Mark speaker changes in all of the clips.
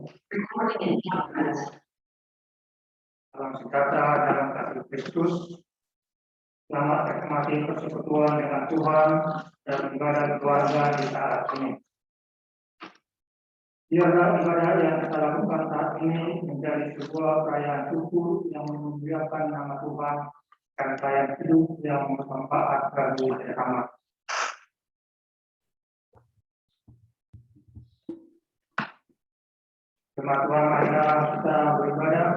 Speaker 1: Salam sejahtera dalam kasih Kristus. Selamat menikmati persekutuan dengan Tuhan dan ibadah keluarga di saat ini. Biarlah ibadah yang kita lakukan saat ini menjadi sebuah perayaan syukur yang memuliakan nama Tuhan dan perayaan hidup yang bermanfaat bagi sesama. Jemaat Tuhan, marilah kita beribadah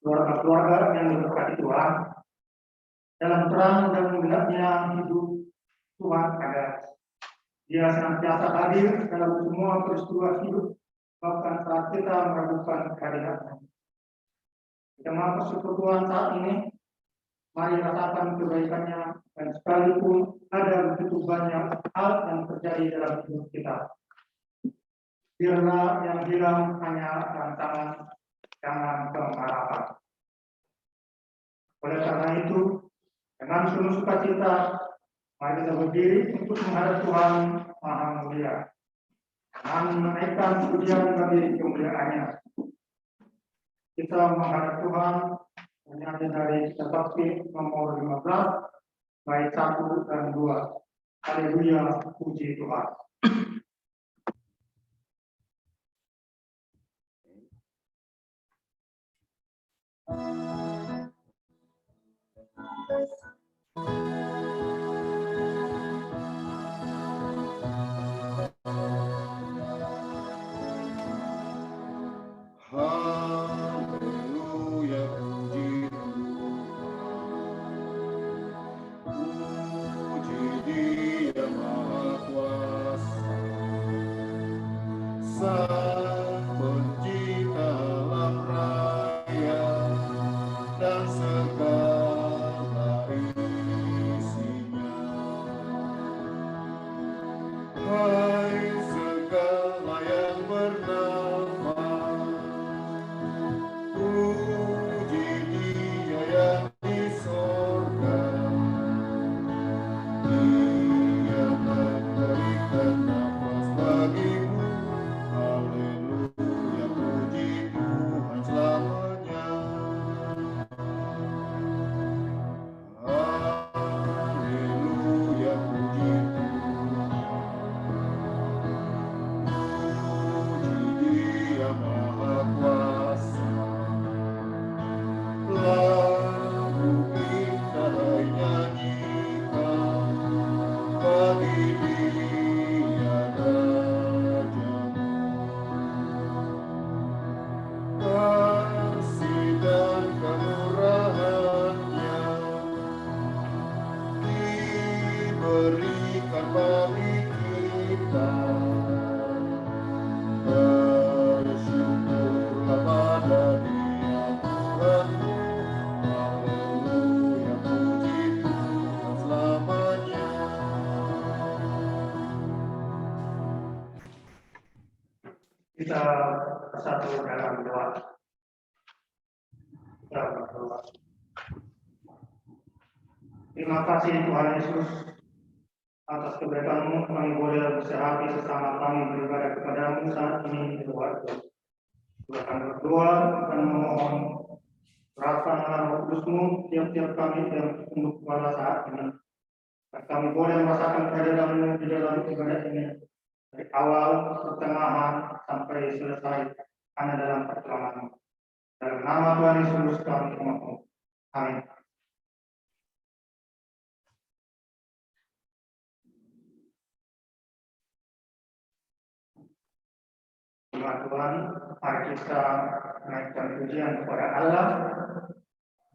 Speaker 1: keluarga-keluarga yang diberkati Tuhan dalam terang dan gelapnya hidup Tuhan ada. Dia senantiasa hadir dalam semua peristiwa hidup, bahkan saat kita meragukan kehadirannya. Di tengah persekutuan saat ini, mari rasakan kebaikannya, dan sekalipun ada begitu banyak hal yang terjadi dalam hidup kita, biarlah yang hilang hanya tantangan, jangan pengharapan. Oleh karena itu, dengan penuh sukacita, mari kita berdiri untuk menghadap Tuhan Maha Mulia, dengan menaikkan pujian bagi kemuliaannya. Kita menghadap Tuhan menyanyi dari Tasbih nomor 15, bait 1 dan 2. Haleluya, puji Tuhan.
Speaker 2: Haleluya, puji Dia Maha Kuasa, Sang Pencipta alam raya dan segala isinya. Hai segala yang bernama, puji Dia yang di sorga. Dia memberikan nafas bagimu. Haleluya, puji Tuhan selamanya. Haleluya, puji Tuhan. Puji Dia Maha Kuasa. Lagu kita nyanyikan bagi Dia rajamu. Kasih dan kemurahan-Nya diberikan bagi kita. Bersyukurlah pada Dia Tuhanmu. Haleluya, puji Tuhan selamanya.
Speaker 1: Kita bersatu dalam doa. Kita berdoa. Terima kasih Tuhan Yesus atas kebaikan-Mu, kami boleh bersehati sesama kami beribadah kepadamu saat ini di luar itu. Kita akan berdoa dan memohon rahmat Roh Kudus-Mu tiap-tiap kami yang untuk pada saat ini. Dan kami boleh merasakan kehadiran-Mu di dalam ibadah ini dari awal, pertengahan sampai selesai hanya dalam pertolongan-Mu. Dalam nama Tuhan Yesus kami memohon. Amin. Tuhan, mari kita menaikkan pujian kepada Allah.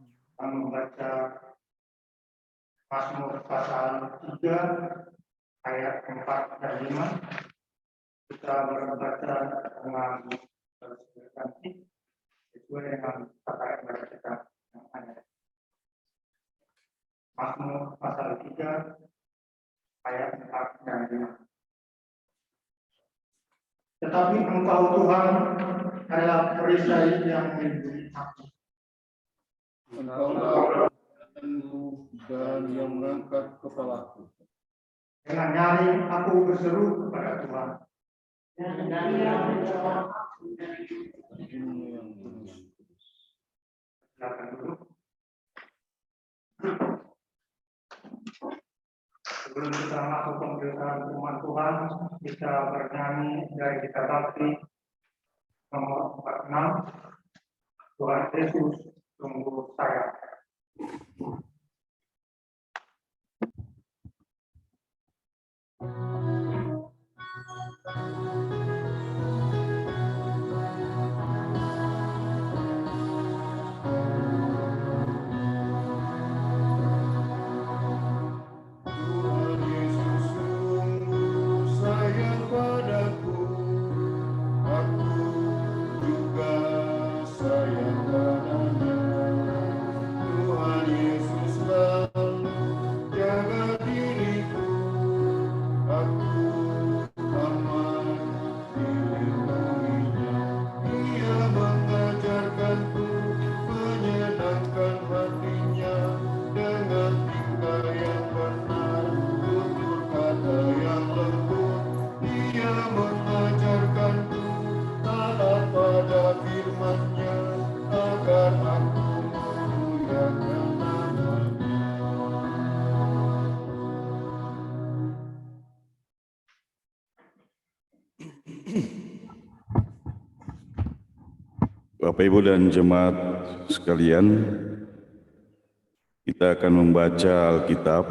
Speaker 1: Kita membaca Mazmur pasal 3 ayat 4 dan 5. Kita membaca dengan cantik sesuai dengan kata ibadah kita yang ada. Mazmur pasal 3 ayat 4 dan 5. Tetapi Engkau Tuhan adalah perisai yang melindungi aku.
Speaker 2: Engkaulah kekuatanku dan yang mengangkat kepalaku.
Speaker 1: Dengan nyaring aku berseru kepada Tuhan.
Speaker 3: Dan Dia menjawab aku dari
Speaker 1: Silakan duduk. Sebelum kita masuk pemberitaan firman Tuhan, kita bernyanyi dari kita bakti nomor 46, Tuhan Yesus sungguh sayang.
Speaker 3: Bapak, Ibu, dan jemaat sekalian, kita akan membaca Alkitab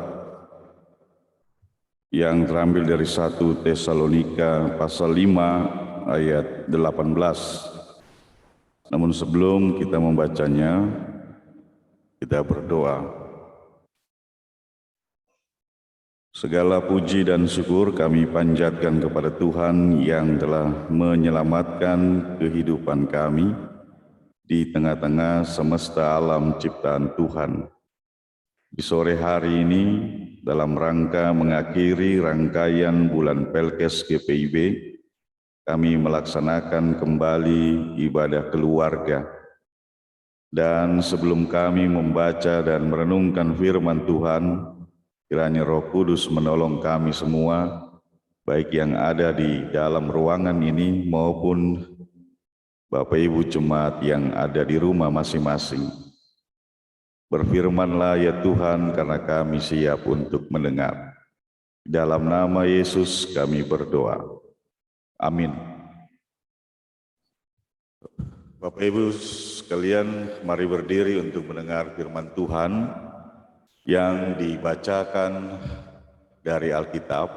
Speaker 3: yang terambil dari 1 Tesalonika pasal 5 ayat 18. Namun sebelum kita membacanya, kita berdoa. Segala puji dan syukur kami panjatkan kepada Tuhan yang telah menyelamatkan kehidupan kami di tengah-tengah semesta alam ciptaan Tuhan. Di sore hari ini, dalam rangka mengakhiri rangkaian bulan Pelkes GPIB, kami melaksanakan kembali ibadah keluarga. Dan sebelum kami membaca dan merenungkan firman Tuhan, kiranya Roh Kudus menolong kami semua, baik yang ada di dalam ruangan ini maupun Bapak Ibu jemaat yang ada di rumah masing-masing. Berfirmanlah ya Tuhan, karena kami siap untuk mendengar. Dalam nama Yesus kami berdoa. Amin. Bapak Ibu sekalian, mari berdiri untuk mendengar firman Tuhan yang dibacakan dari Alkitab,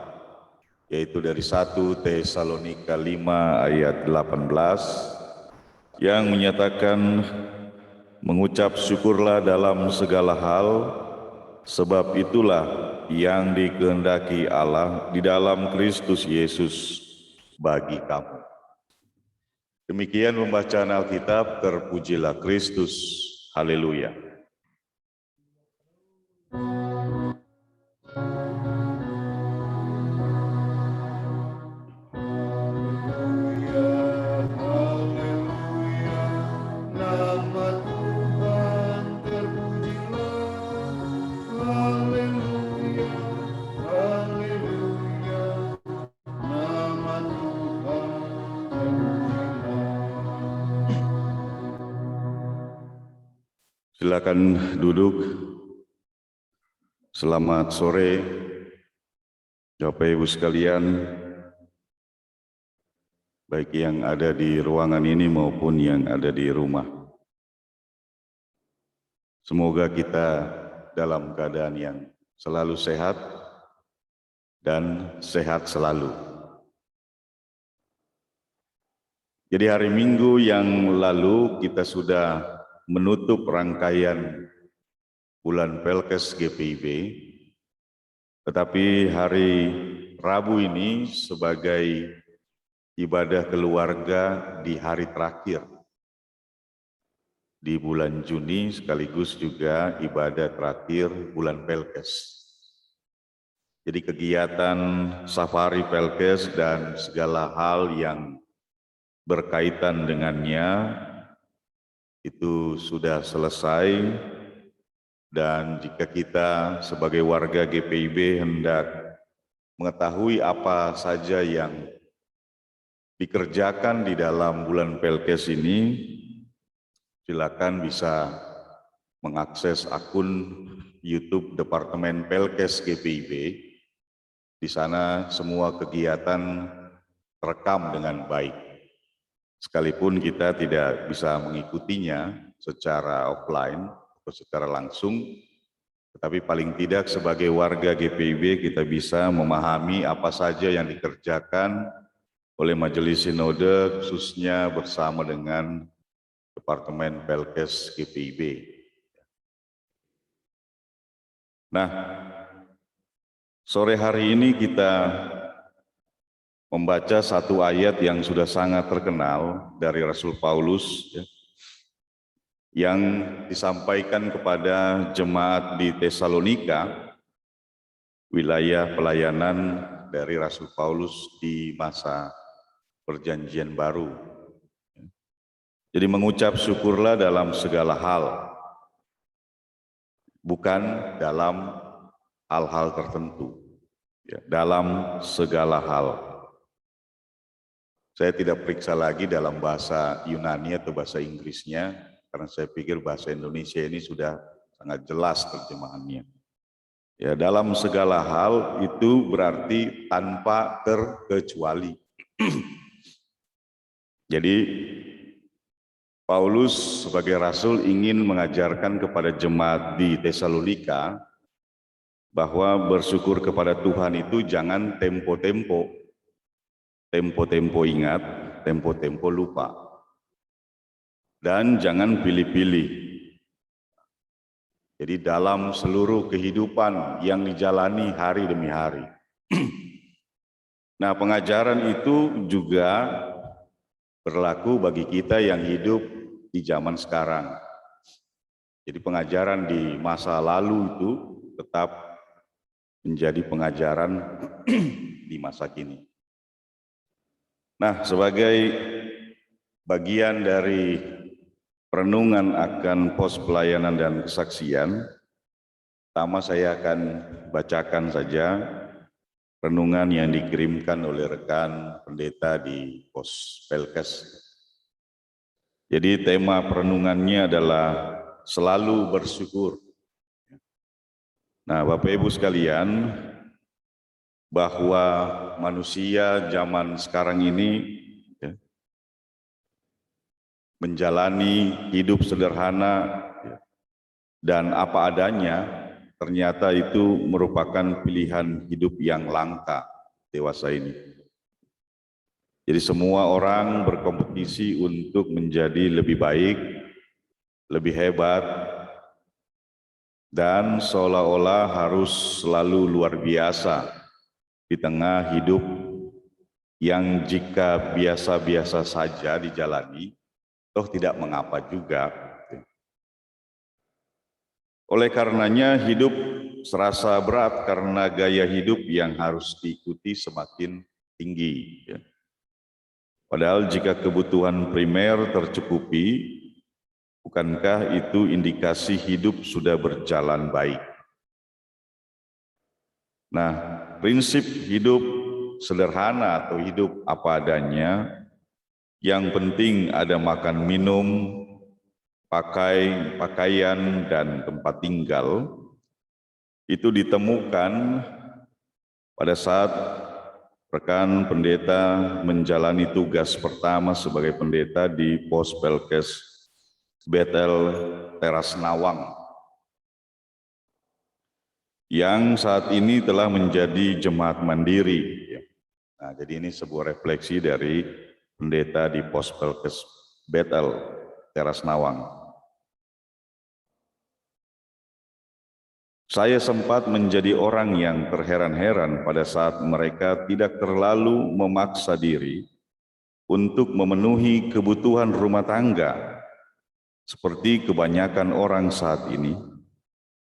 Speaker 3: yaitu dari 1 Tesalonika 5 ayat 18, yang menyatakan, mengucap syukurlah dalam segala hal, sebab itulah yang dikehendaki Allah di dalam Kristus Yesus bagi kamu. Demikian pembacaan Alkitab, terpujilah Kristus. Haleluya. Silakan duduk. Selamat sore, Bapak Ibu sekalian, baik yang ada di ruangan ini maupun yang ada di rumah. Semoga kita dalam keadaan yang selalu sehat dan sehat selalu. Jadi hari Minggu yang lalu kita sudah menutup rangkaian bulan Pelkes GPIB, tetapi hari Rabu ini sebagai ibadah keluarga di hari terakhir di bulan Juni, sekaligus juga ibadah terakhir bulan Pelkes. Jadi kegiatan safari Pelkes dan segala hal yang berkaitan dengannya itu sudah selesai, dan jika kita sebagai warga GPIB hendak mengetahui apa saja yang dikerjakan di dalam bulan Pelkes ini, silakan bisa mengakses akun YouTube Departemen Pelkes GPIB. Di sana semua kegiatan terekam dengan baik. Sekalipun kita tidak bisa mengikutinya secara offline atau secara langsung, tetapi paling tidak sebagai warga GPIB kita bisa memahami apa saja yang dikerjakan oleh Majelis Sinode, khususnya bersama dengan Departemen Pelkes GPIB. Nah, sore hari ini kita membaca satu ayat yang sudah sangat terkenal dari Rasul Paulus, yang disampaikan kepada jemaat di Tesalonika, wilayah pelayanan dari Rasul Paulus di masa Perjanjian Baru. Jadi mengucap syukurlah dalam segala hal, bukan dalam hal-hal tertentu, dalam segala hal. Saya tidak periksa lagi dalam bahasa Yunani atau bahasa Inggrisnya, karena saya pikir bahasa Indonesia ini sudah sangat jelas terjemahannya. Ya, dalam segala hal itu berarti tanpa terkecuali. Jadi Paulus sebagai rasul ingin mengajarkan kepada jemaat di Tesalonika bahwa bersyukur kepada Tuhan itu jangan tempo-tempo. Tempo-tempo ingat, tempo-tempo lupa. Dan jangan pilih-pilih. Jadi dalam seluruh kehidupan yang dijalani hari demi hari. Nah, pengajaran itu juga berlaku bagi kita yang hidup di zaman sekarang. Jadi pengajaran di masa lalu itu tetap menjadi pengajaran di masa kini. Nah, sebagai bagian dari renungan akan pos pelayanan dan kesaksian, pertama saya akan bacakan saja renungan yang dikirimkan oleh rekan pendeta di pos Pelkes. Jadi tema perenungannya adalah selalu bersyukur. Nah, Bapak Ibu sekalian, bahwa manusia zaman sekarang ini menjalani hidup sederhana dan apa adanya, ternyata itu merupakan pilihan hidup yang langka dewasa ini. Jadi semua orang berkompetisi untuk menjadi lebih baik, lebih hebat, dan seolah-olah harus selalu luar biasa di tengah hidup yang jika biasa-biasa saja dijalani, toh tidak mengapa juga. Oleh karenanya hidup serasa berat karena gaya hidup yang harus diikuti semakin tinggi. Padahal jika kebutuhan primer tercukupi, bukankah itu indikasi hidup sudah berjalan baik? Nah, prinsip hidup sederhana atau hidup apa adanya, yang penting ada makan minum, pakaian dan tempat tinggal, itu ditemukan pada saat rekan pendeta menjalani tugas pertama sebagai pendeta di pos Pelkes Bethel Teras Nawang, yang saat ini telah menjadi jemaat mandiri. Nah, jadi ini sebuah refleksi dari pendeta di pos Pelkes Bethel Teras Nawang. Saya sempat menjadi orang yang terheran-heran pada saat mereka tidak terlalu memaksa diri untuk memenuhi kebutuhan rumah tangga seperti kebanyakan orang saat ini,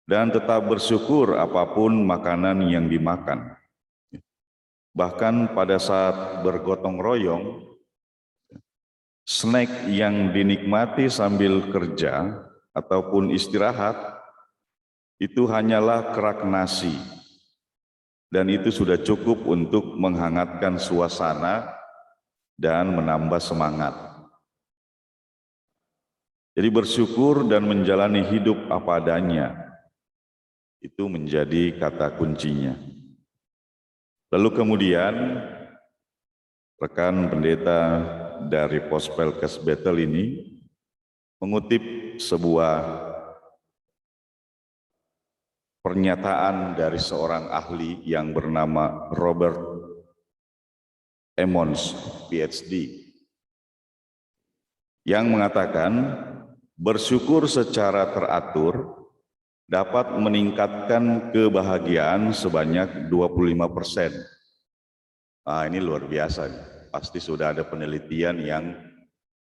Speaker 3: dan tetap bersyukur apapun makanan yang dimakan. Bahkan pada saat bergotong royong, snack yang dinikmati sambil kerja ataupun istirahat itu hanyalah kerak nasi, dan itu sudah cukup untuk menghangatkan suasana dan menambah semangat. Jadi bersyukur dan menjalani hidup apa adanya, itu menjadi kata kuncinya. Lalu kemudian rekan pendeta dari Pospelkes Bethel ini mengutip sebuah pernyataan dari seorang ahli yang bernama Robert Emmons, PhD, yang mengatakan bersyukur secara teratur dapat meningkatkan kebahagiaan sebanyak 25%. Ini luar biasa. Pasti sudah ada penelitian yang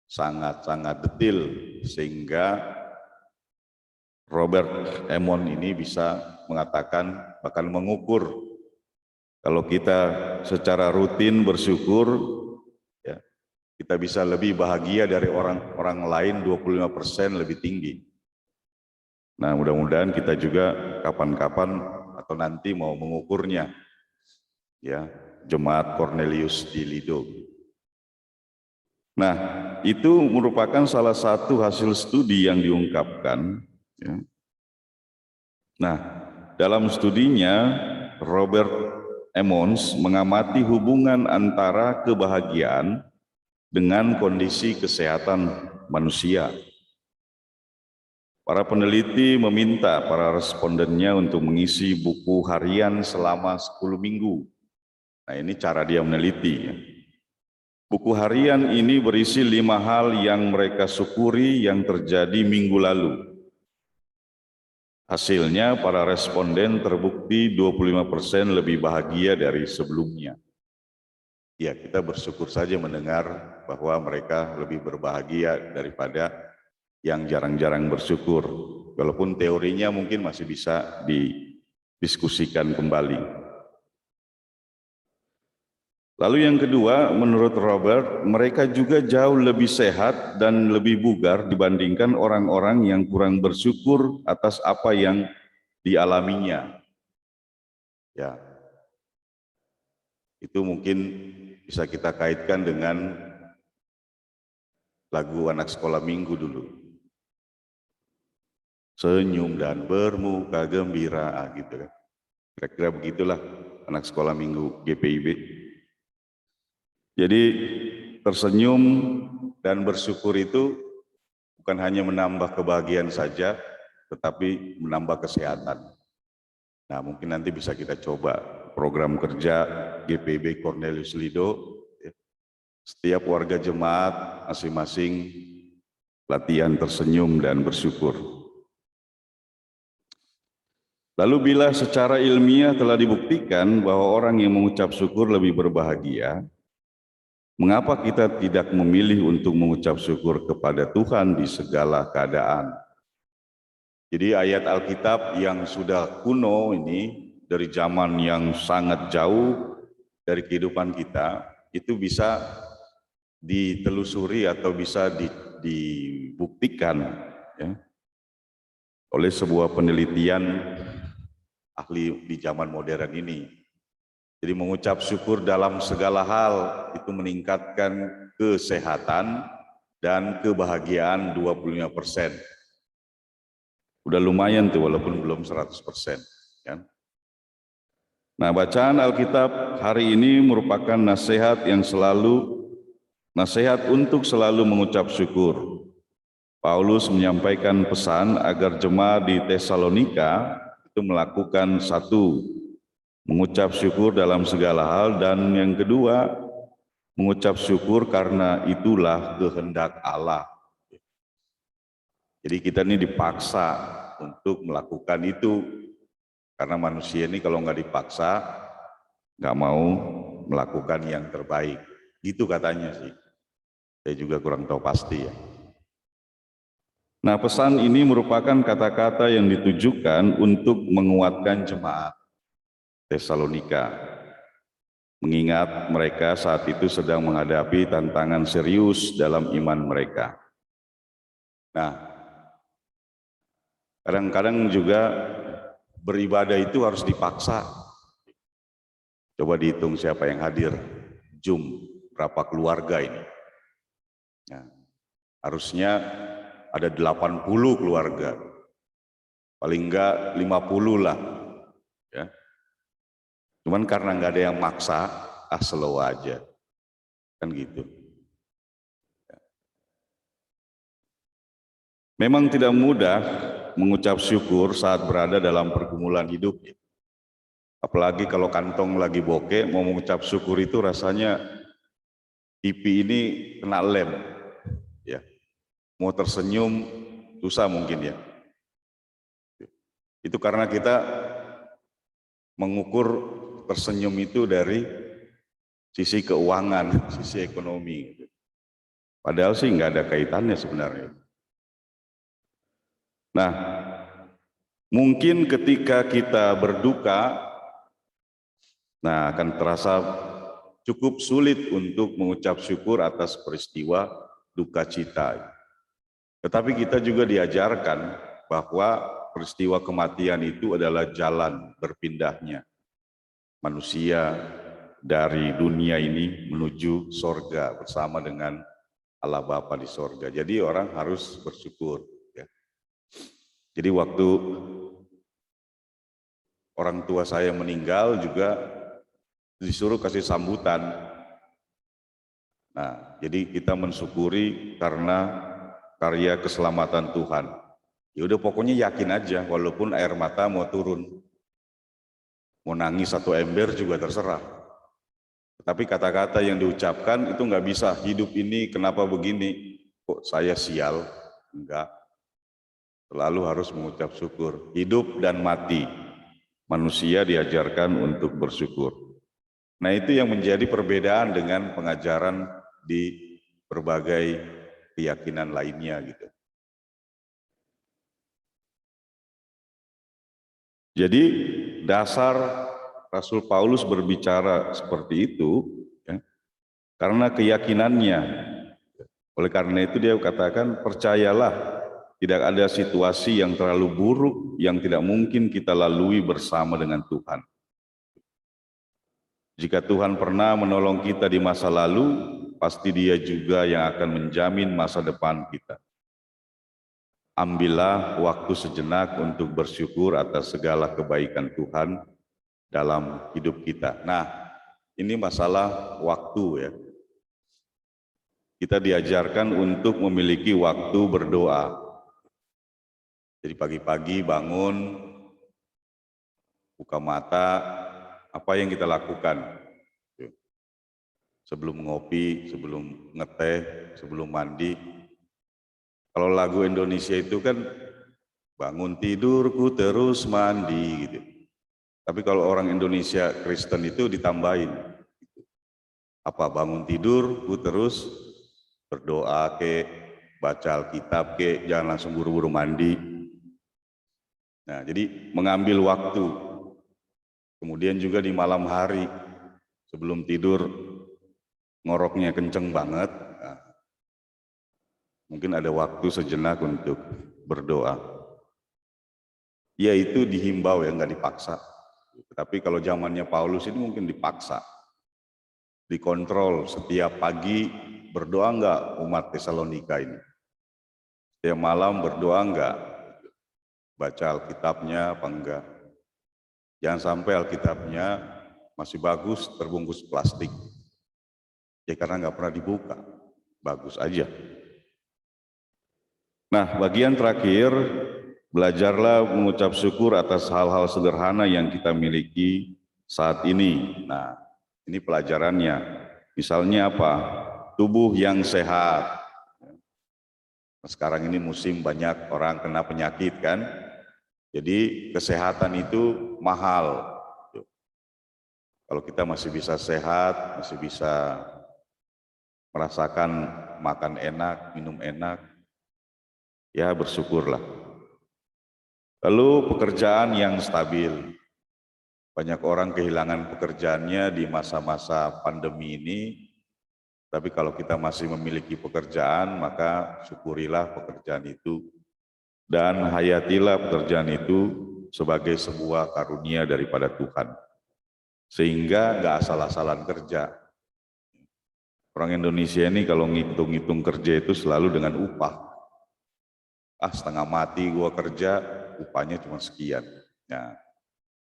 Speaker 3: sangat-sangat detail sehingga Robert Emmons ini bisa mengatakan, bahkan mengukur, kalau kita secara rutin bersyukur, ya, kita bisa lebih bahagia dari orang lain 25% lebih tinggi. Nah, mudah-mudahan kita juga kapan-kapan atau nanti mau mengukurnya, ya, Jemaat Cornelius di Lido. Nah, itu merupakan salah satu hasil studi yang diungkapkan. Ya. Nah, dalam studinya Robert Emmons mengamati hubungan antara kebahagiaan dengan kondisi kesehatan manusia. Para peneliti meminta para respondennya untuk mengisi buku harian selama 10 minggu. Nah, ini cara dia meneliti. Buku harian ini berisi 5 hal yang mereka syukuri yang terjadi minggu lalu. Hasilnya para responden terbukti 25% lebih bahagia dari sebelumnya. Ya, kita bersyukur saja mendengar bahwa mereka lebih berbahagia daripada yang jarang-jarang bersyukur. Walaupun teorinya mungkin masih bisa didiskusikan kembali. Lalu yang kedua, menurut Robert, mereka juga jauh lebih sehat dan lebih bugar dibandingkan orang-orang yang kurang bersyukur atas apa yang dialaminya. Ya, itu mungkin bisa kita kaitkan dengan lagu anak sekolah minggu dulu. Senyum dan bermuka gembira, gitu kan. Kira-kira begitulah anak sekolah minggu GPIB. Jadi tersenyum dan bersyukur itu bukan hanya menambah kebahagiaan saja, tetapi menambah kesehatan. Nah, mungkin nanti bisa kita coba program kerja GPIB Cornelius Lido. Setiap warga jemaat masing-masing latihan tersenyum dan bersyukur. Lalu bila secara ilmiah telah dibuktikan bahwa orang yang mengucap syukur lebih berbahagia, mengapa kita tidak memilih untuk mengucap syukur kepada Tuhan di segala keadaan? Jadi ayat Alkitab yang sudah kuno ini, dari zaman yang sangat jauh dari kehidupan kita, itu bisa ditelusuri atau bisa dibuktikan, ya, oleh sebuah penelitian ahli di zaman modern ini. Jadi mengucap syukur dalam segala hal itu meningkatkan kesehatan dan kebahagiaan 25%. Udah lumayan tuh walaupun belum 100%. Kan? Nah, bacaan Alkitab hari ini merupakan nasihat untuk selalu mengucap syukur. Paulus menyampaikan pesan agar jemaat di Tesalonika itu melakukan satu, mengucap syukur dalam segala hal, dan yang kedua, mengucap syukur karena itulah kehendak Allah. Jadi kita ini dipaksa untuk melakukan itu, karena manusia ini kalau nggak dipaksa, nggak mau melakukan yang terbaik. Gitu katanya sih. Saya juga kurang tahu pasti ya. Nah, pesan ini merupakan kata-kata yang ditujukan untuk menguatkan jemaat Tesalonika, mengingat mereka saat itu sedang menghadapi tantangan serius dalam iman mereka. Nah, kadang-kadang juga beribadah itu harus dipaksa. Coba dihitung siapa yang hadir, Zoom, berapa keluarga ini. Nah, harusnya ada 80 keluarga, paling enggak 50 lah, ya. Cuman karena nggak ada yang maksa, slow aja, kan gitu. Memang tidak mudah mengucap syukur saat berada dalam pergumulan hidup. Apalagi kalau kantong lagi bokeh, mau mengucap syukur itu rasanya pipi ini kena lem. Ya. Mau tersenyum susah mungkin ya. Itu karena kita mengukur tersenyum itu dari sisi keuangan, sisi ekonomi. Padahal sih nggak ada kaitannya sebenarnya. Nah, mungkin ketika kita berduka, nah akan terasa cukup sulit untuk mengucap syukur atas peristiwa duka cita. Tetapi kita juga diajarkan bahwa peristiwa kematian itu adalah jalan berpindahnya manusia dari dunia ini menuju sorga bersama dengan Allah Bapa di sorga. Jadi orang harus bersyukur. Ya. Jadi waktu orang tua saya meninggal juga disuruh kasih sambutan. Nah, jadi kita mensyukuri karena karya keselamatan Tuhan. Ya udah pokoknya yakin aja, walaupun air mata mau turun, mau nangis satu ember juga terserah. Tapi kata-kata yang diucapkan itu nggak bisa, hidup ini kenapa begini, kok saya sial, enggak. Selalu harus mengucap syukur, hidup dan mati. Manusia diajarkan untuk bersyukur. Nah itu yang menjadi perbedaan dengan pengajaran di berbagai keyakinan lainnya gitu. Jadi dasar Rasul Paulus berbicara seperti itu ya, karena keyakinannya. Oleh karena itu dia katakan, percayalah tidak ada situasi yang terlalu buruk yang tidak mungkin kita lalui bersama dengan Tuhan. Jika Tuhan pernah menolong kita di masa lalu, pasti Dia juga yang akan menjamin masa depan kita. Ambillah waktu sejenak untuk bersyukur atas segala kebaikan Tuhan dalam hidup kita. Nah, ini masalah waktu ya. Kita diajarkan untuk memiliki waktu berdoa. Jadi pagi-pagi bangun, buka mata, apa yang kita lakukan? Sebelum ngopi, sebelum ngeteh, sebelum mandi. Kalau lagu Indonesia itu kan bangun tidurku terus mandi gitu. Tapi kalau orang Indonesia Kristen itu ditambahin. Apa bangun tidurku terus berdoa ke, baca Alkitab ke, jangan langsung buru-buru mandi. Nah, jadi mengambil waktu. Kemudian juga di malam hari sebelum tidur ngoroknya kenceng banget. Nah, mungkin ada waktu sejenak untuk berdoa. Ya itu dihimbau ya, nggak dipaksa. Tapi kalau zamannya Paulus ini mungkin dipaksa. Dikontrol setiap pagi berdoa nggak umat Tesalonika ini. Setiap malam berdoa nggak. Baca Alkitabnya apa enggak. Jangan sampai Alkitabnya masih bagus terbungkus plastik. Ya karena nggak pernah dibuka. Bagus aja. Nah, bagian terakhir, belajarlah mengucap syukur atas hal-hal sederhana yang kita miliki saat ini. Nah, ini pelajarannya. Misalnya apa? Tubuh yang sehat. Sekarang ini musim banyak orang kena penyakit kan? Jadi kesehatan itu mahal. Kalau kita masih bisa sehat, masih bisa merasakan makan enak, minum enak, ya bersyukurlah. Lalu pekerjaan yang stabil. Banyak orang kehilangan pekerjaannya di masa-masa pandemi ini, tapi kalau kita masih memiliki pekerjaan, maka syukurilah pekerjaan itu. Dan hayatilah pekerjaan itu sebagai sebuah karunia daripada Tuhan. Sehingga nggak asal-asalan kerja. Orang Indonesia ini kalau ngitung-ngitung kerja itu selalu dengan upah. setengah mati gua kerja, upahnya cuma sekian. Nah,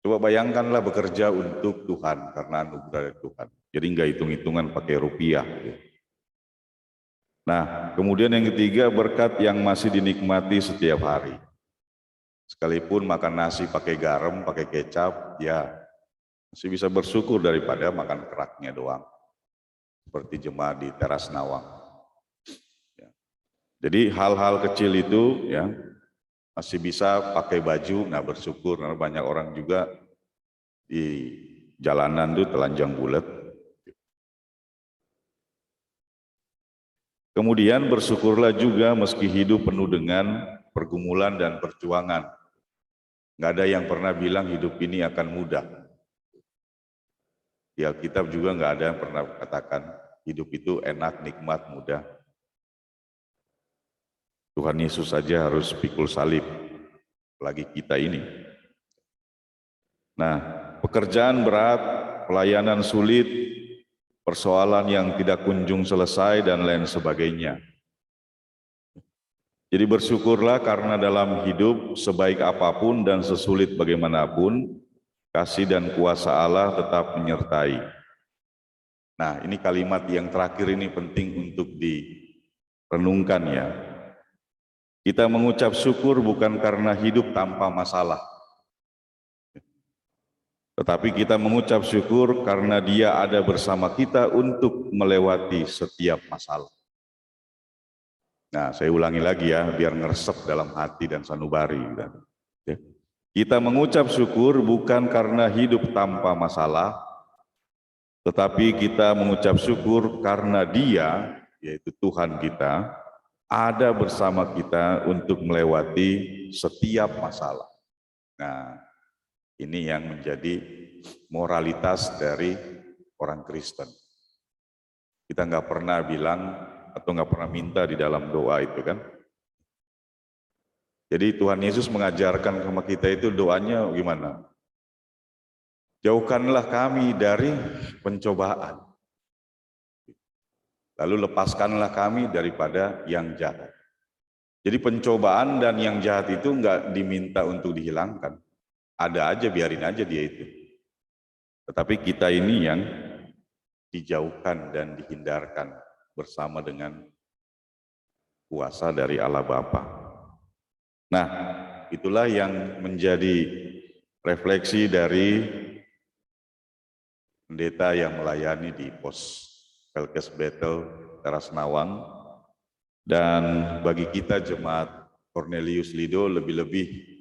Speaker 3: coba bayangkanlah bekerja untuk Tuhan karena anugerah dari Tuhan. Jadi nggak hitung-hitungan pakai rupiah. Nah, kemudian yang ketiga, berkat yang masih dinikmati setiap hari. Sekalipun makan nasi pakai garam, pakai kecap, ya masih bisa bersyukur daripada makan keraknya doang. Seperti jemaat di Teras Nawang. Ya. Jadi hal-hal kecil itu ya masih bisa pakai baju, nah bersyukur karena banyak orang juga di jalanan itu telanjang bulat. Kemudian bersyukurlah juga meski hidup penuh dengan pergumulan dan perjuangan. Nggak ada yang pernah bilang hidup ini akan mudah. Di Alkitab juga nggak ada yang pernah katakan hidup itu enak, nikmat, mudah. Tuhan Yesus saja harus pikul salib, apalagi kita ini. Nah, pekerjaan berat, pelayanan sulit, persoalan yang tidak kunjung selesai, dan lain sebagainya. Jadi bersyukurlah karena dalam hidup sebaik apapun dan sesulit bagaimanapun, kasih dan kuasa Allah tetap menyertai. Nah, ini kalimat yang terakhir ini penting untuk direnungkan ya. Kita mengucap syukur bukan karena hidup tanpa masalah, tetapi kita mengucap syukur karena Dia ada bersama kita untuk melewati setiap masalah. Nah, saya ulangi lagi ya, biar ngeresep dalam hati dan sanubari. Kita mengucap syukur bukan karena hidup tanpa masalah, tetapi kita mengucap syukur karena Dia, yaitu Tuhan kita, ada bersama kita untuk melewati setiap masalah. Nah, ini yang menjadi moralitas dari orang Kristen. Kita nggak pernah bilang atau nggak pernah minta di dalam doa itu kan. Jadi Tuhan Yesus mengajarkan sama kita itu doanya gimana? Jauhkanlah kami dari pencobaan. Lalu lepaskanlah kami daripada yang jahat. Jadi pencobaan dan yang jahat itu nggak diminta untuk dihilangkan. Ada aja, biarin aja dia itu. Tetapi kita ini yang dijauhkan dan dihindarkan bersama dengan kuasa dari Allah Bapa. Nah, itulah yang menjadi refleksi dari pendeta yang melayani di pos Pelkes Betel Teras Nawang, dan bagi kita jemaat Cornelius Lido lebih-lebih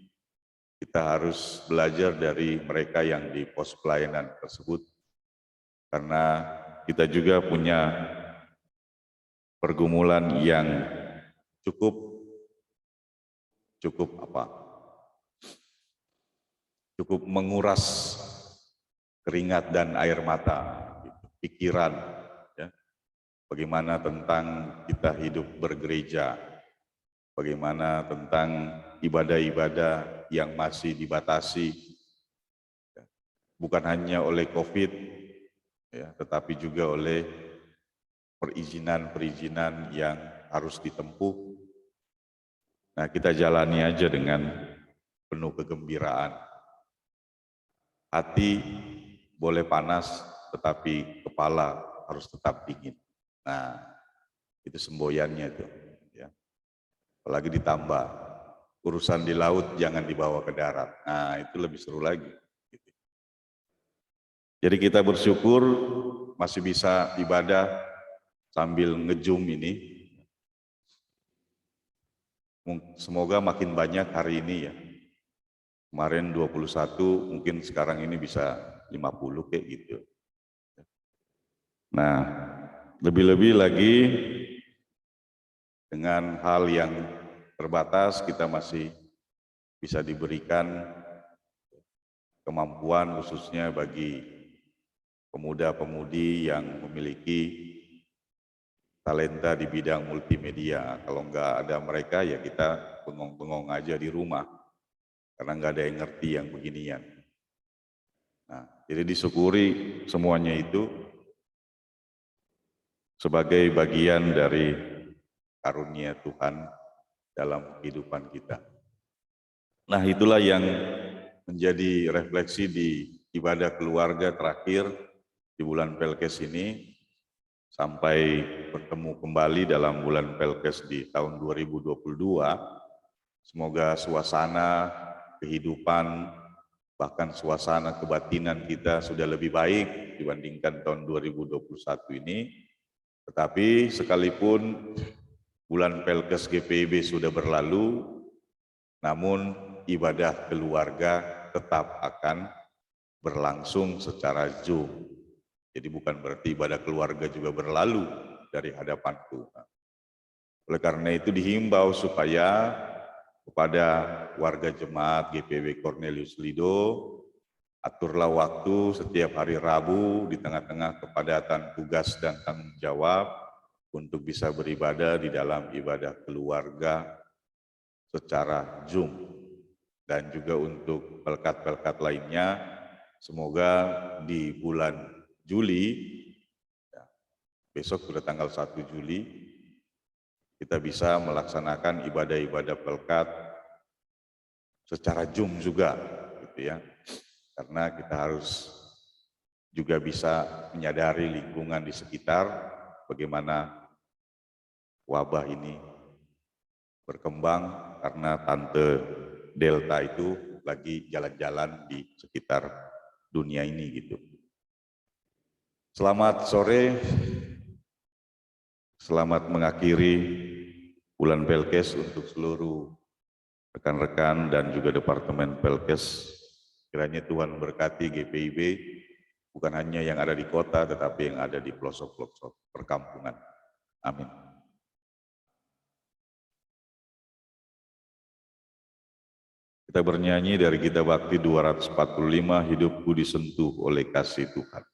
Speaker 3: kita harus belajar dari mereka yang di pos pelayanan tersebut, karena kita juga punya pergumulan yang cukup menguras keringat dan air mata, pikiran, ya. Bagaimana tentang kita hidup bergereja, bagaimana tentang ibadah-ibadah yang masih dibatasi, ya, bukan hanya oleh COVID, ya, tetapi juga oleh perizinan-perizinan yang harus ditempuh. Nah, kita jalani aja dengan penuh kegembiraan. Hati boleh panas, tetapi kepala harus tetap dingin. Nah, itu semboyannya itu. Ya. Apalagi ditambah, urusan di laut jangan dibawa ke darat. Nah, itu lebih seru lagi. Jadi kita bersyukur masih bisa ibadah sambil nge-zoom ini. Semoga makin banyak hari ini ya. Kemarin 21, mungkin sekarang ini bisa 50 kayak gitu. Nah, lebih-lebih lagi dengan hal yang terbatas kita masih bisa diberikan kemampuan khususnya bagi pemuda-pemudi yang memiliki talenta di bidang multimedia. Kalau nggak ada mereka ya kita bengong-bengong aja di rumah karena nggak ada yang ngerti yang beginian. Nah, jadi disyukuri semuanya itu sebagai bagian dari karunia Tuhan dalam kehidupan kita. Nah, itulah yang menjadi refleksi di ibadah keluarga terakhir di bulan Pelkes ini, sampai bertemu kembali dalam bulan Pelkes di tahun 2022. Semoga suasana kehidupan, bahkan suasana kebatinan kita sudah lebih baik dibandingkan tahun 2021 ini. Tetapi sekalipun bulan Pelkes GPIB sudah berlalu, namun ibadah keluarga tetap akan berlangsung secara Zoom. Jadi bukan berarti ibadah keluarga juga berlalu dari hadapanku. Oleh karena itu dihimbau supaya kepada warga jemaat GPIB Cornelius Lido, aturlah waktu setiap hari Rabu di tengah-tengah kepadatan tugas dan tanggung jawab untuk bisa beribadah di dalam ibadah keluarga secara Zoom. Dan juga untuk pelkat-pelkat lainnya, semoga di bulan Juli, besok sudah tanggal 1 Juli, kita bisa melaksanakan ibadah-ibadah pelkat secara Zoom juga, gitu ya. Karena kita harus juga bisa menyadari lingkungan di sekitar, bagaimana wabah ini berkembang karena tante Delta itu lagi jalan-jalan di sekitar dunia ini gitu. Selamat sore, selamat mengakhiri bulan Pelkes untuk seluruh rekan-rekan dan juga Departemen Pelkes. Kiranya Tuhan berkati GPIB, bukan hanya yang ada di kota, tetapi yang ada di pelosok-pelosok perkampungan. Amin. Kita bernyanyi dari Gita Bakti 245, hidupku disentuh oleh kasih Tuhan.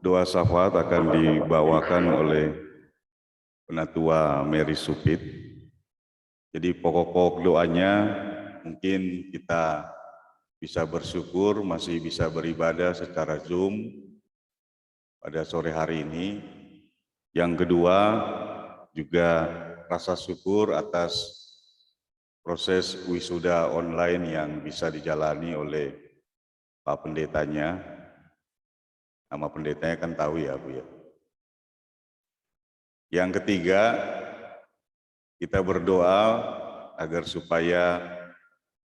Speaker 3: Doa syafaat akan dibawakan oleh Penatua Mary Supit. Jadi pokok-pokok doanya mungkin kita bisa bersyukur masih bisa beribadah secara Zoom pada sore hari ini. Yang kedua juga rasa syukur atas proses wisuda online yang bisa dijalani oleh Pak Pendetanya. Nama pendetanya kan tahu ya Bu ya. Yang ketiga, kita berdoa agar supaya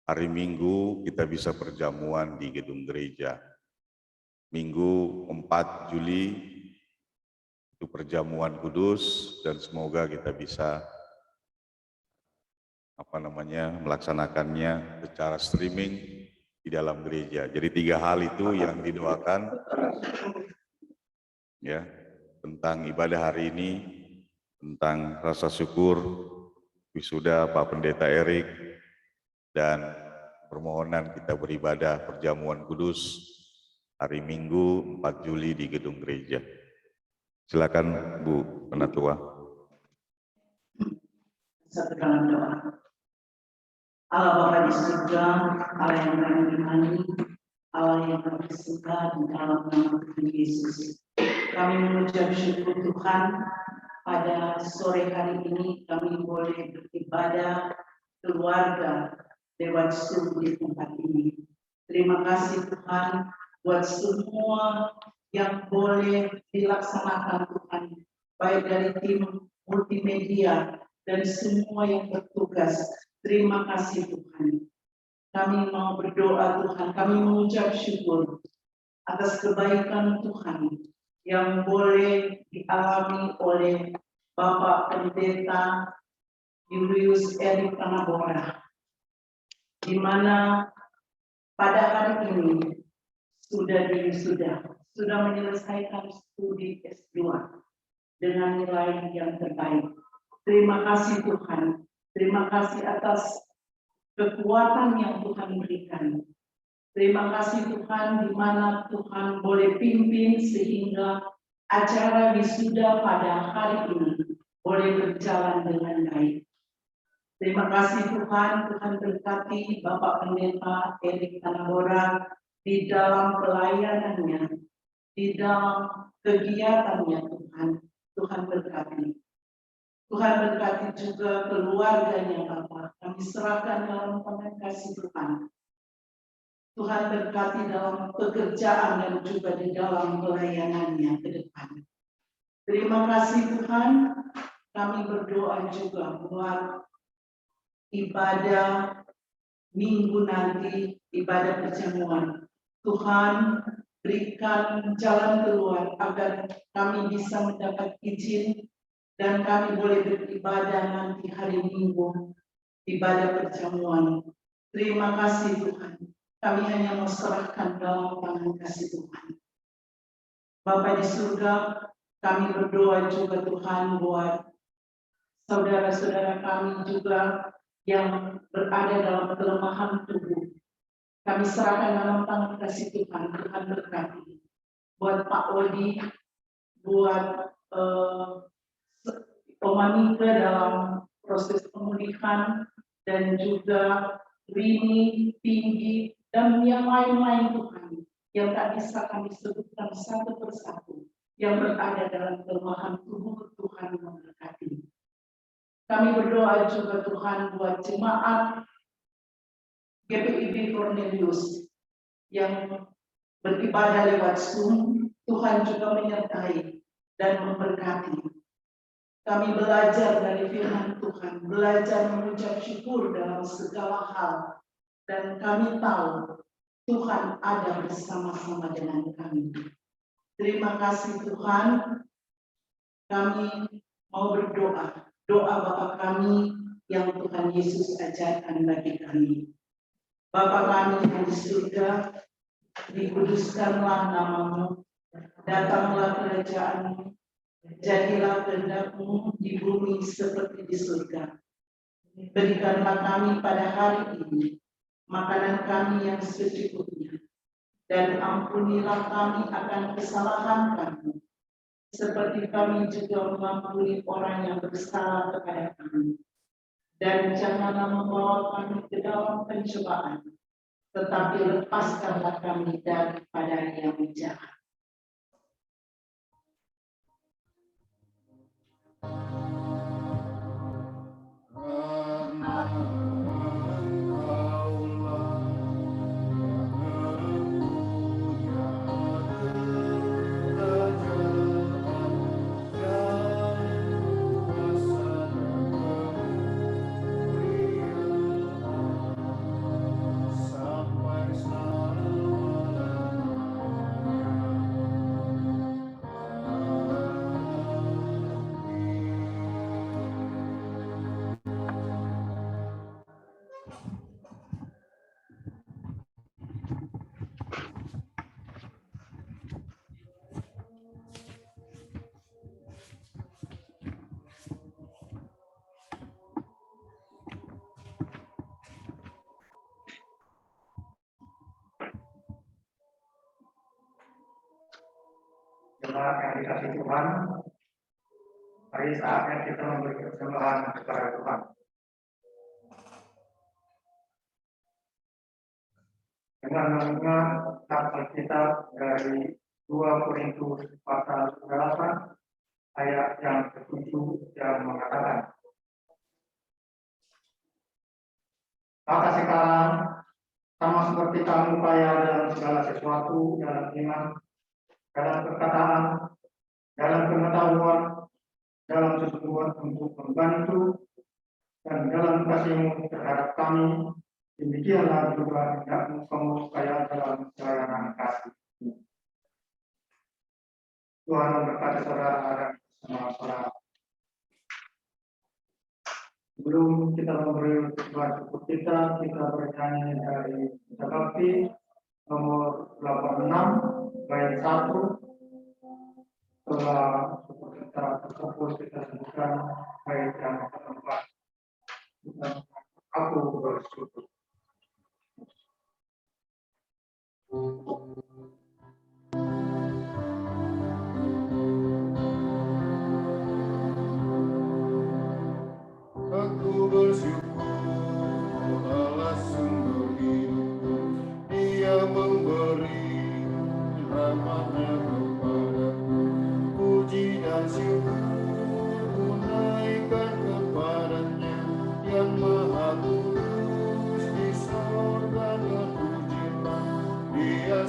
Speaker 3: hari Minggu kita bisa perjamuan di gedung gereja. Minggu 4 Juli itu perjamuan kudus dan semoga kita bisa melaksanakannya secara streaming di dalam gereja. Jadi 3 hal itu yang didoakan ya tentang ibadah hari ini, tentang rasa syukur wisuda Pak Pendeta Erik, dan permohonan kita beribadah perjamuan kudus hari Minggu 4 Juli di gedung gereja. Silakan Bu Penatua.
Speaker 4: Satu dalam doa. Allah Bapa di surga, Allah yang kami imani, Allah yang kami suka di dalam nama Tuhan Yesus. Kami mengucap syukur Tuhan pada sore hari ini kami boleh beribadah keluarga lewat Zoom di tempat ini. Terima kasih Tuhan buat semua yang boleh dilaksanakan Tuhan, baik dari tim multimedia dan semua yang bertugas. Terima kasih Tuhan. Kami mau berdoa Tuhan, kami mengucap syukur atas kebaikan Tuhan yang boleh dialami oleh Bapak Pendeta Julius Erik Tanabora, di mana pada hari ini sudah menyelesaikan studi S2 dengan nilai yang terbaik. Terima kasih Tuhan. Terima kasih atas kekuatan yang Tuhan berikan. Terima kasih Tuhan di mana Tuhan boleh pimpin sehingga acara wisuda pada hari ini boleh berjalan dengan baik. Terima kasih Tuhan, Tuhan berkati Bapak Pendeta Erik Tanabora di dalam pelayanannya, di dalam kegiatannya Tuhan. Tuhan berkati. Tuhan berkati juga keluarganya Bapak. Kami serahkan dalam tangan kasih Tuhan. Tuhan berkati dalam pekerjaan dan juga di dalam pelayanannya ke depan. Terima kasih Tuhan. Kami berdoa juga buat ibadah Minggu nanti, ibadah perjamuan. Tuhan berikan jalan keluar agar kami bisa mendapat izin dan kami boleh beribadah nanti hari Minggu, ibadah perjamuan. Terima kasih Tuhan. Kami hanya mau serahkan dalam tangan kasih Tuhan. Bapa di surga, kami berdoa juga Tuhan buat saudara-saudara kami juga yang berada dalam kelemahan tubuh. Kami serahkan dalam tangan kasih Tuhan. Tuhan berkati. Buat Pak Odi, buat Oma Mika dalam proses pemulihan, dan juga Rini, Tinggi, dan yang lain-lain Tuhan, yang tak bisa kami sebutkan satu persatu, yang berada dalam kelemahan tubuh Tuhan memberkati. Kami berdoa juga Tuhan buat jemaat GPIB Cornelius yang beribadah lewat Zoom. Tuhan juga menyertai dan memberkati. Kami belajar dari firman Tuhan, belajar mengucap syukur dalam segala hal. Dan kami tahu Tuhan ada bersama-sama dengan kami. Terima kasih Tuhan. Kami mau berdoa. Doa Bapa kami yang Tuhan Yesus ajarkan bagi kami. Bapa kami yang di surga, dikuduskanlah namamu, datanglah kerajaanmu, jadilah kehendak-Mu di bumi seperti di surga. Berikanlah kami pada hari ini makanan kami yang secukupnya, dan ampunilah kami akan kesalahan kami, seperti kami juga mengampuni orang yang bersalah kepada kami. Dan janganlah membawa kami ke dalam pencobaan, tetapi lepaskanlah kami daripada yang jahat.
Speaker 1: Jemaat yang dikasihi Tuhan, mari saatnya kita memberi persembahan kepada Tuhan. Dengan mengingat Alkitab dari 2 Korintus pasal 8 ayat yang ke-7 yang mengatakan, maka sekarang sama seperti kamu kaya dalam segala sesuatu, dalam iman, dalam perkataan, dalam pengetahuan, dalam sesungguhan untuk membantu, dan dalam kasihmu terhadap kami, demikianlah juga hendakmu kamu kaya dalam pelayanan kasih. Tuhan memberkati saudara dan semua saudara. Sebelum kita memberi doa cukup kita bernyanyi dari Kisah Bakti nomor 86 bait 1. Setelah kita terkumpul kita sebutkan bait yang keempat. Aku bersyukur.
Speaker 2: Aku bersyukur Allah sumber hidupku, Dia memberi rahmat-Nya kepadaku. Puji dan syukur ku naikkan kepada-Nya yang Maha Kudus di sorga, dan pujilah Dia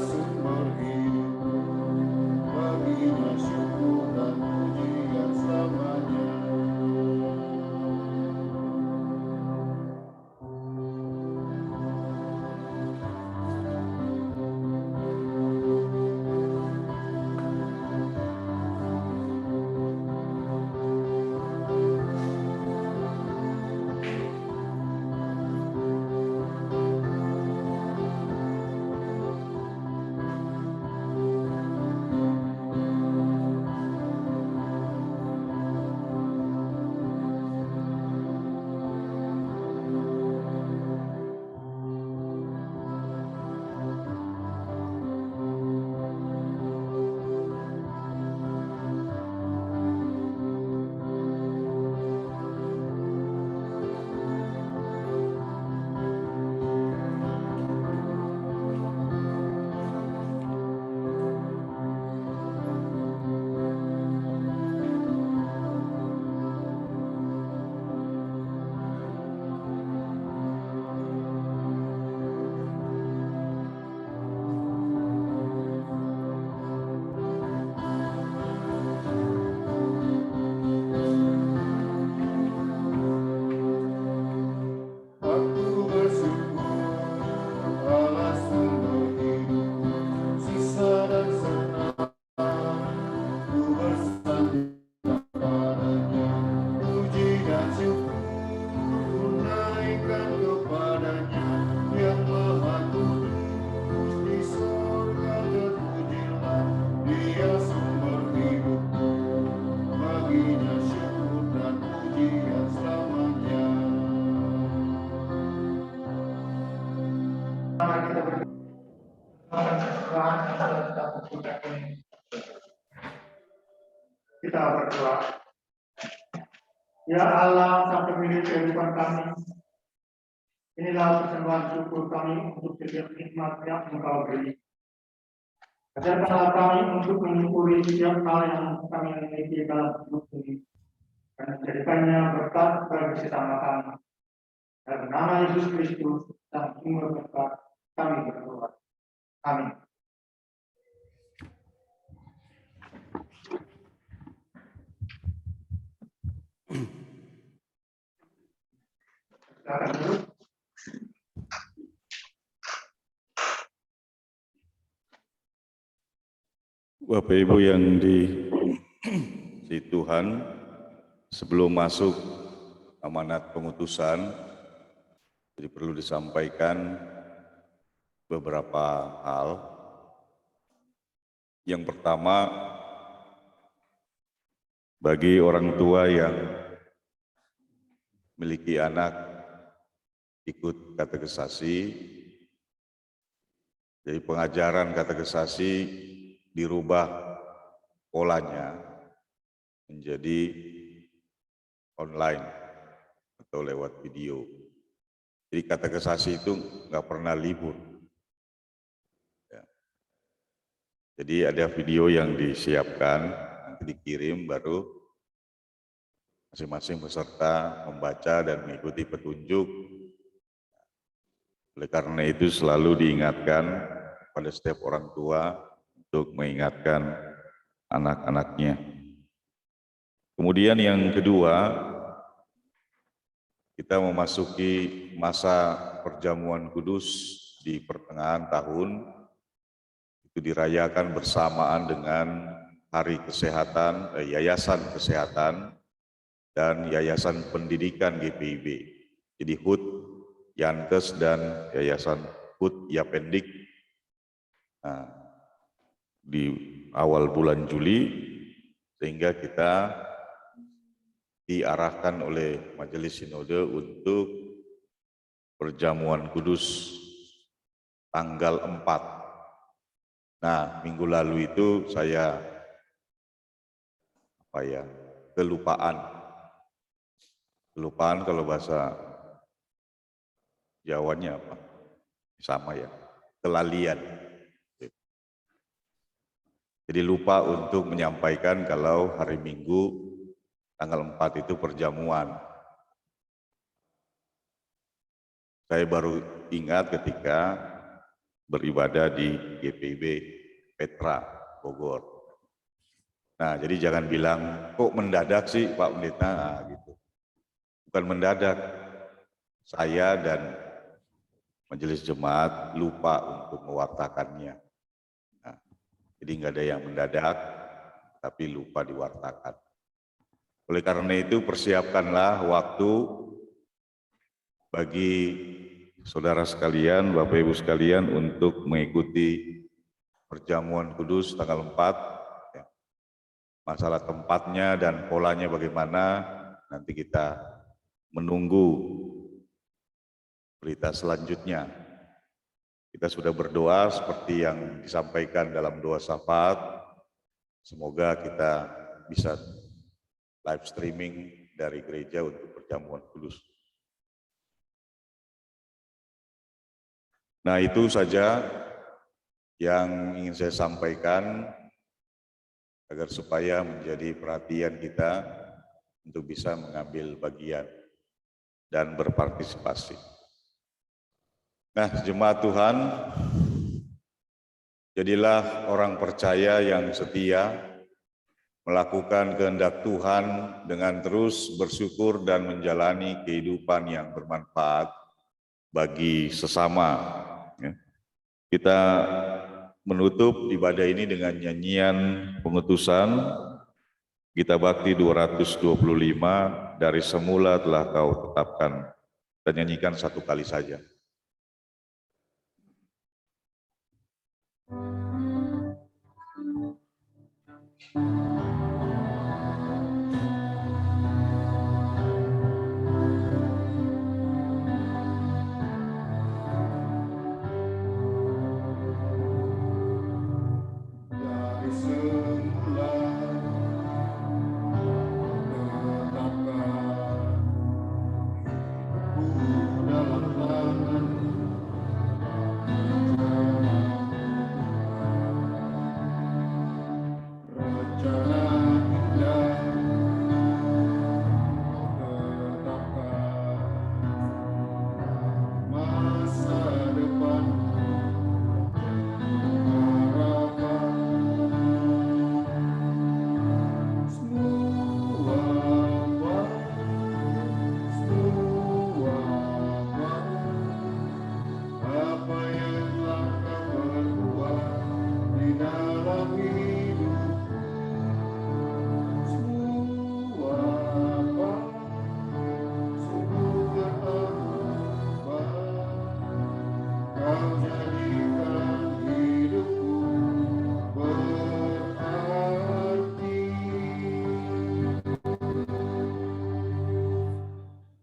Speaker 1: berdoa. Ya Allah, Sang Pemilik kehidupan kami, inilah persembahan syukur kami untuk setiap nikmat yang Engkau beri. Ajarkanlah kami untuk mensyukuri setiap hal yang kami miliki dalam hidup ini, dan menjadikannya berkat bagi sesama kami. Dalam nama Yesus Kristus, Sang Sumber berkat, kami berdoa. Amin. Silakan duduk.
Speaker 3: Bapak Ibu yang di Tuhan, sebelum masuk amanat pengutusan, jadi perlu disampaikan beberapa hal. Yang pertama, bagi orang tua yang memiliki anak ikut katekisasi, jadi pengajaran katekisasi dirubah polanya menjadi online atau lewat video. Jadi katekisasi itu nggak pernah libur. Ya. Jadi ada video yang disiapkan, nanti dikirim, baru masing-masing peserta membaca dan mengikuti petunjuk. Oleh karena itu selalu diingatkan pada setiap orang tua untuk mengingatkan anak-anaknya. Kemudian yang kedua, kita memasuki masa perjamuan kudus di pertengahan tahun, itu dirayakan bersamaan dengan Hari Kesehatan, Yayasan Kesehatan dan Yayasan Pendidikan GPIB. Jadi HUT, Yankes dan Yayasan HUT Yapendik. Nah, di awal bulan Juli, sehingga kita diarahkan oleh Majelis Sinode untuk perjamuan kudus tanggal 4. Nah, minggu lalu itu saya kelupaan kalau bahasa Jawanya apa? Sama ya, kelalian. Jadi lupa untuk menyampaikan kalau hari Minggu tanggal 4 itu perjamuan. Saya baru ingat ketika beribadah di GPIB Petra, Bogor. Nah, jadi jangan bilang, kok mendadak sih Pak Pendeta, nah, gitu. Bukan mendadak, saya dan Majelis Jemaat lupa untuk mewartakannya. Nah, jadi nggak ada yang mendadak, tapi lupa diwartakan. Oleh karena itu persiapkanlah waktu bagi saudara sekalian, Bapak Ibu sekalian untuk mengikuti perjamuan kudus tanggal 4. Ya. Masalah tempatnya dan polanya bagaimana, nanti kita menunggu berita selanjutnya. Kita sudah berdoa seperti yang disampaikan dalam doa syafaat. Semoga kita bisa live streaming dari gereja untuk perjamuan kudus. Nah, itu saja yang ingin saya sampaikan agar supaya menjadi perhatian kita untuk bisa mengambil bagian dan berpartisipasi. Nah, jemaat Tuhan, jadilah orang percaya yang setia, melakukan kehendak Tuhan dengan terus bersyukur dan menjalani kehidupan yang bermanfaat bagi sesama. Kita menutup ibadah ini dengan nyanyian pengutusan Gita Bakti 225, dari semula telah kau tetapkan. Kita nyanyikan satu kali saja.
Speaker 2: Dari semula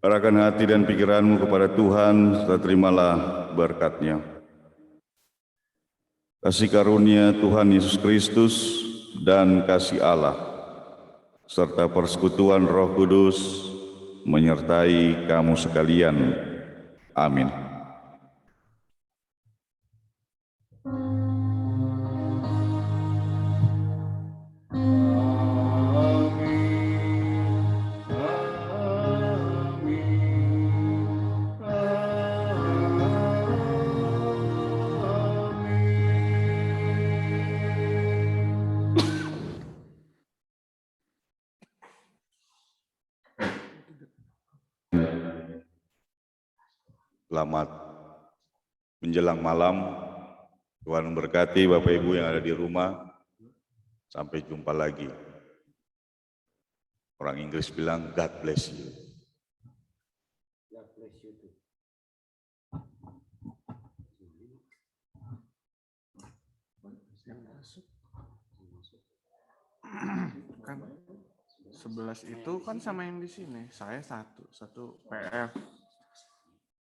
Speaker 3: Arahkan hati dan pikiranmu kepada Tuhan, serta terimalah berkat-Nya. Kasih karunia Tuhan Yesus Kristus dan kasih Allah, serta persekutuan Roh Kudus menyertai kamu sekalian. Amin. Selamat menjelang malam. Tuhan memberkati Bapak Ibu yang ada di rumah. Sampai jumpa lagi. Orang Inggris bilang, God bless you.
Speaker 2: God bless you too.
Speaker 5: Yang masuk kan 11 itu kan sama yang di sini. Saya satu PF.